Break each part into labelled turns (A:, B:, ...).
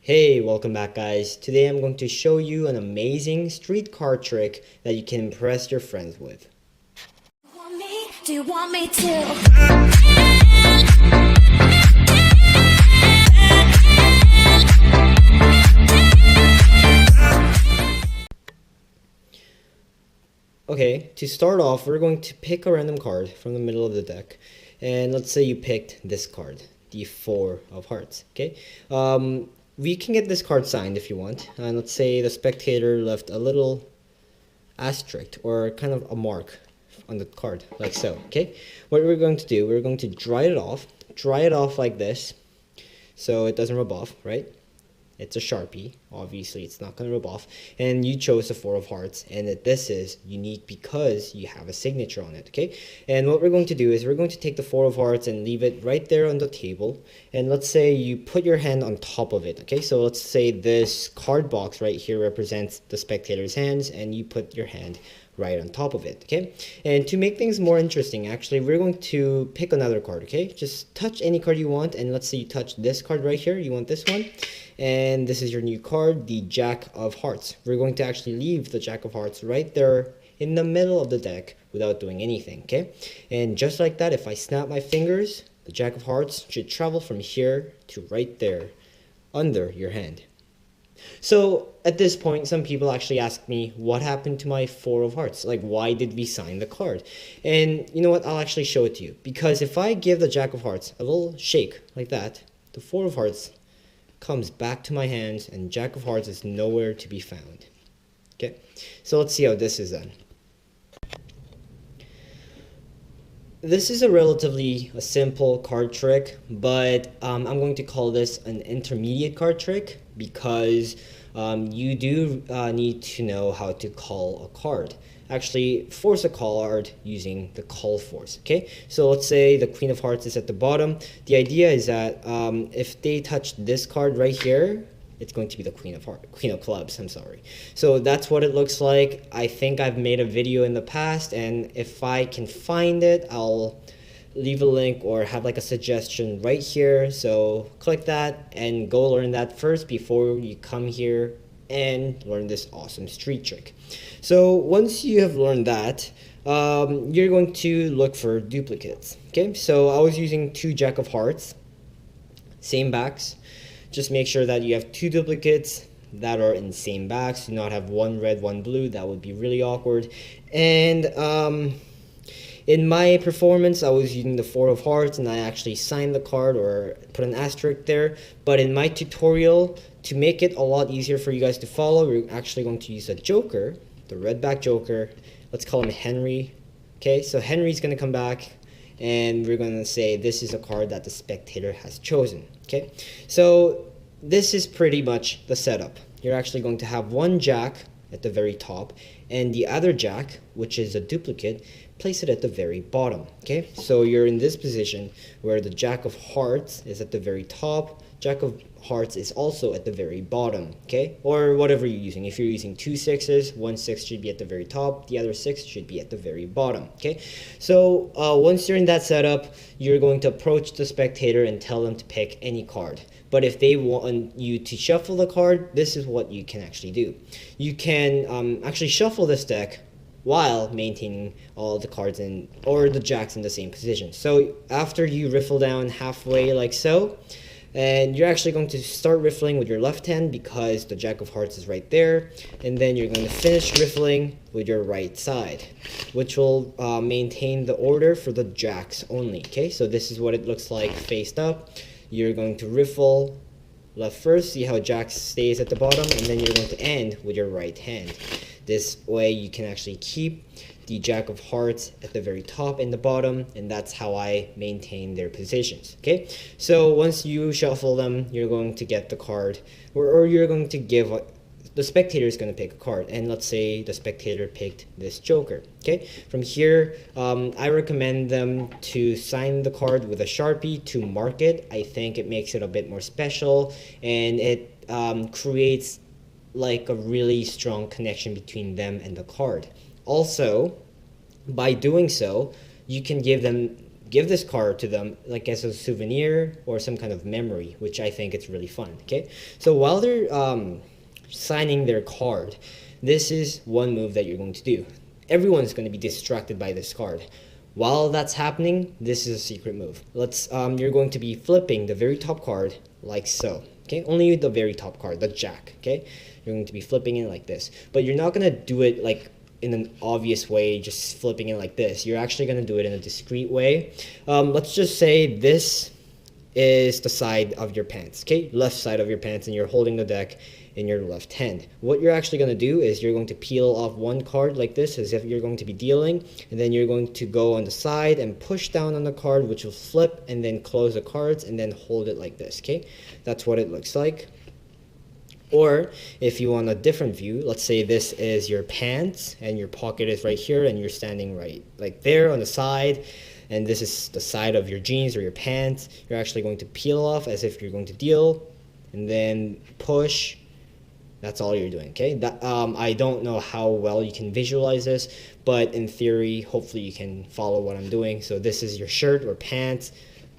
A: Hey, welcome back guys. Today I'm going to show you an amazing street card trick that you can impress your friends with.
B: Do you want me to?
A: Okay, to start off, we're going to pick a random card from the middle of the deck. And let's say you picked this card, the Four of Hearts, okay? We can get this card signed if you want. And let's say the spectator left a little asterisk or kind of a mark on the card, like so, okay? What we're going to do, we're going to dry it off like this, so it doesn't rub off, right? It's a Sharpie, obviously it's not going to rub off, and you chose the Four of Hearts, and this is unique because you have a signature on it, okay? And what we're going to do is we're going to take the Four of Hearts and leave it right there on the table, and let's say you put your hand on top of it, okay? So let's say this card box right here represents the spectator's hands, and you put your hand right on top of it, okay? And to make things more interesting, actually, we're going to pick another card, okay? Just touch any card you want, and let's say you touch this card right here, you want this one, and this is your new card, the Jack of Hearts. We're going to actually leave the Jack of Hearts right there in the middle of the deck without doing anything, okay? And just like that, if I snap my fingers, the Jack of Hearts should travel from here to right there under your hand. So at this point, some people actually ask me, what happened to my Four of Hearts? Like, why did we sign the card? And you know what? I'll actually show it to you. Because if I give the Jack of Hearts a little shake like that, the Four of Hearts comes back to my hands and Jack of Hearts is nowhere to be found. Okay, so let's see how this is done. This is a relatively simple card trick, but I'm going to call this an intermediate card trick because you do need to know how to call a card. Actually, force a card using the call force, okay? So let's say the Queen of Hearts is at the bottom. The idea is that if they touch this card right here, it's going to be the Queen of Clubs, I'm sorry. So that's what it looks like. I think I've made a video in the past, and if I can find it, I'll leave a link or have like a suggestion right here. So click that and go learn that first before you come here and learn this awesome street trick. So once you have learned that, you're going to look for duplicates. Okay, so I was using two Jack of Hearts, same backs. Just make sure that you have two duplicates that are in the same backs. Do not have one red, one blue. That would be really awkward. And in my performance, I was using the Four of Hearts, and I actually signed the card or put an asterisk there. But in my tutorial, to make it a lot easier for you guys to follow, we're actually going to use a joker, the red back joker. Let's call him Henry. Okay, so Henry's going to come back, and we're going to say this is a card that the spectator has chosen. Okay, so this is pretty much the setup. You're actually going to have one Jack at the very top, and the other Jack, which is a duplicate, place it at the very bottom. Okay, so you're in this position where the Jack of Hearts is at the very top, Jack of Hearts is also at the very bottom, okay, or whatever you're using. If you're using two sixes, one six should be at the very top, the other six should be at the very bottom. Okay, so once you're in that setup, you're going to approach the spectator and tell them to pick any card. But if they want you to shuffle the card, this is what you can actually do. You can actually shuffle this deck while maintaining all the cards or the jacks in the same position. So after you riffle down halfway like so, and you're actually going to start riffling with your left hand because the Jack of Hearts is right there, and then you're going to finish riffling with your right side, which will maintain the order for the jacks only. Okay, so this is what it looks like faced up. You're going to riffle left first, see how Jack stays at the bottom, and then you're going to end with your right hand. This way you can actually keep the Jack of Hearts at the very top and the bottom, and that's how I maintain their positions. Okay, so once you shuffle them, you're going to get the card, or you're going to give the spectator is going to pick a card, and let's say the spectator picked this joker. Okay, from here I recommend them to sign the card with a Sharpie to mark it. I think it makes it a bit more special, and it creates like a really strong connection between them and the card. Also, by doing so, you can give them give this card to them like as a souvenir or some kind of memory, which I think it's really fun. Okay, so while they're signing their card, this is one move that you're going to do. Everyone's going to be distracted by this card. While that's happening, this is a secret move. You're going to be flipping the very top card like so. Okay, only the very top card, the jack. Okay, you're going to be flipping it like this, but you're not going to do it like in an obvious way, just flipping it like this. You're actually going to do it in a discreet way. Let's just say this is the side of your pants, okay, left side of your pants, and you're holding the deck in your left hand. What you're actually going to do is you're going to peel off one card like this as if you're going to be dealing, and then you're going to go on the side and push down on the card, which will flip, and then close the cards and then hold it like this. Okay, that's what it looks like. Or if you want a different view, let's say this is your pants and your pocket is right here and you're standing right like there on the side, and this is the side of your jeans or your pants. You're actually going to peel off as if you're going to deal, and then push. That's all you're doing. Okay, I don't know how well you can visualize this, but in theory, hopefully you can follow what I'm doing. So this is your shirt or pants.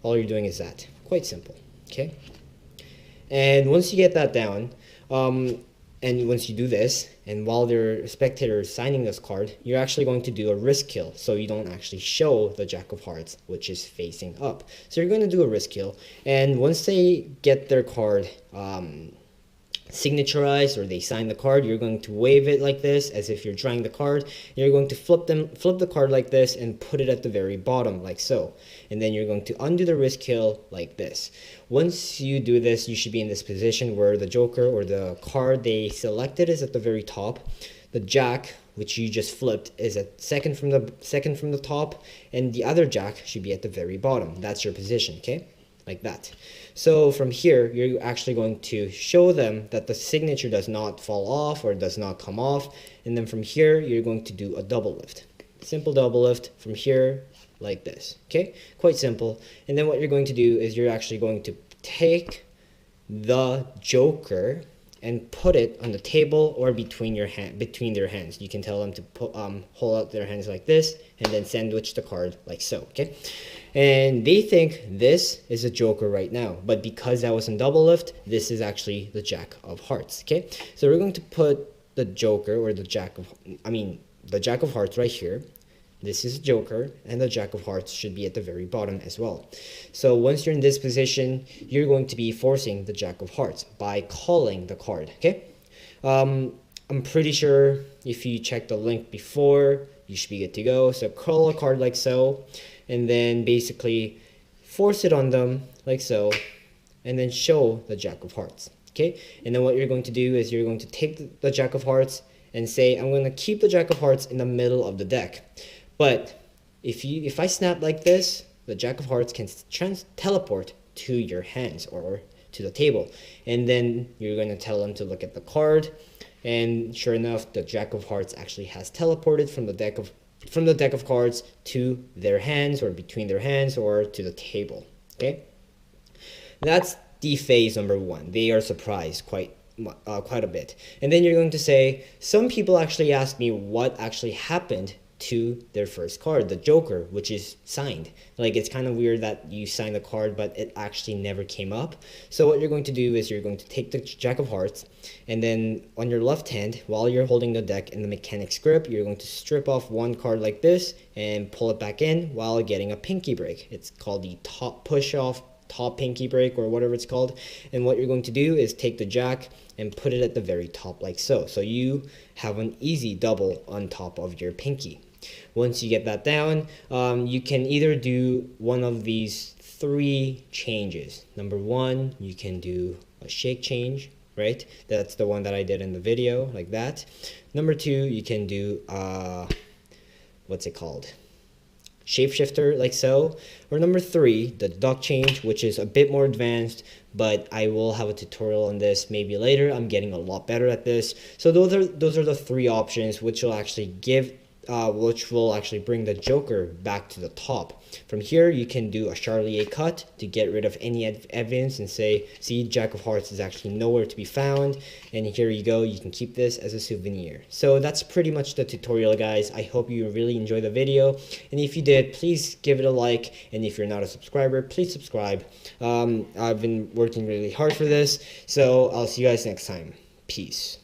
A: All you're doing is that. Quite simple. Okay, and once you get that down, and once you do this, and while the spectator is signing this card, you're actually going to do a wrist kill, so you don't actually show the Jack of Hearts, which is facing up. So you're going to do a wrist kill, and once they get their card signaturized, or they sign the card, you're going to wave it like this as if you're drawing the card. You're going to flip the card like this and put it at the very bottom like so, and then you're going to undo the wrist kill like this. Once you do this, you should be in this position where the joker or the card they selected is at the very top. The jack, which you just flipped, is at second from the top, and the other jack should be at the very bottom. That's your position. Okay, like that. So from here, you're actually going to show them that the signature does not fall off or does not come off. And then from here, you're going to do a double lift. Simple double lift from here, like this. Okay, quite simple. And then what you're going to do is you're actually going to take the joker and put it on the table or between their hands. You can tell them to hold out their hands like this and then sandwich the card like so. Okay, and they think this is a joker right now, but because that was in double lift, this is actually the Jack of Hearts. Okay, so we're going to put the joker or the Jack of Hearts right here. This is joker, and the Jack of Hearts should be at the very bottom as well. So once you're in this position, you're going to be forcing the Jack of Hearts by calling the card. Okay, I'm pretty sure if you checked the link before, you should be good to go. So call a card like so, and then basically force it on them like so, and then show the Jack of Hearts. Okay, and then what you're going to do is you're going to take the Jack of Hearts and say, I'm going to keep the Jack of Hearts in the middle of the deck. But if I snap like this, the Jack of Hearts can teleport to your hands or to the table, and then you're going to tell them to look at the card, and sure enough, the Jack of Hearts actually has teleported from the deck of cards to their hands or between their hands or to the table. Okay, that's the phase number one. They are surprised quite a bit, and then you're going to say, some people actually asked me what actually happened to their first card, the joker, which is signed. Like, it's kind of weird that you sign the card but it actually never came up. So what you're going to do is you're going to take the Jack of Hearts, and then on your left hand, while you're holding the deck in the mechanic's grip, you're going to strip off one card like this and pull it back in while getting a pinky break. It's called the top push off, top pinky break, or whatever it's called. And what you're going to do is take the jack and put it at the very top like so. So you have an easy double on top of your pinky. Once you get that down, you can either do one of these three changes. Number one, you can do a shake change, right? That's the one that I did in the video, like that. Number two, you can do, what's it called? Shapeshifter, like so. Or number three, the duck change, which is a bit more advanced, but I will have a tutorial on this maybe later. I'm getting a lot better at this. So those are the three options, which will actually give which will actually bring the Joker back to the top. From here, you can do a Charlier cut to get rid of any evidence and say, see, Jack of Hearts is actually nowhere to be found, and here you go, you can keep this as a souvenir. So that's pretty much the tutorial, guys. I hope you really enjoyed the video, and if you did, please give it a like, and if you're not a subscriber, please subscribe. I've been working really hard for this, so I'll see you guys next time. Peace.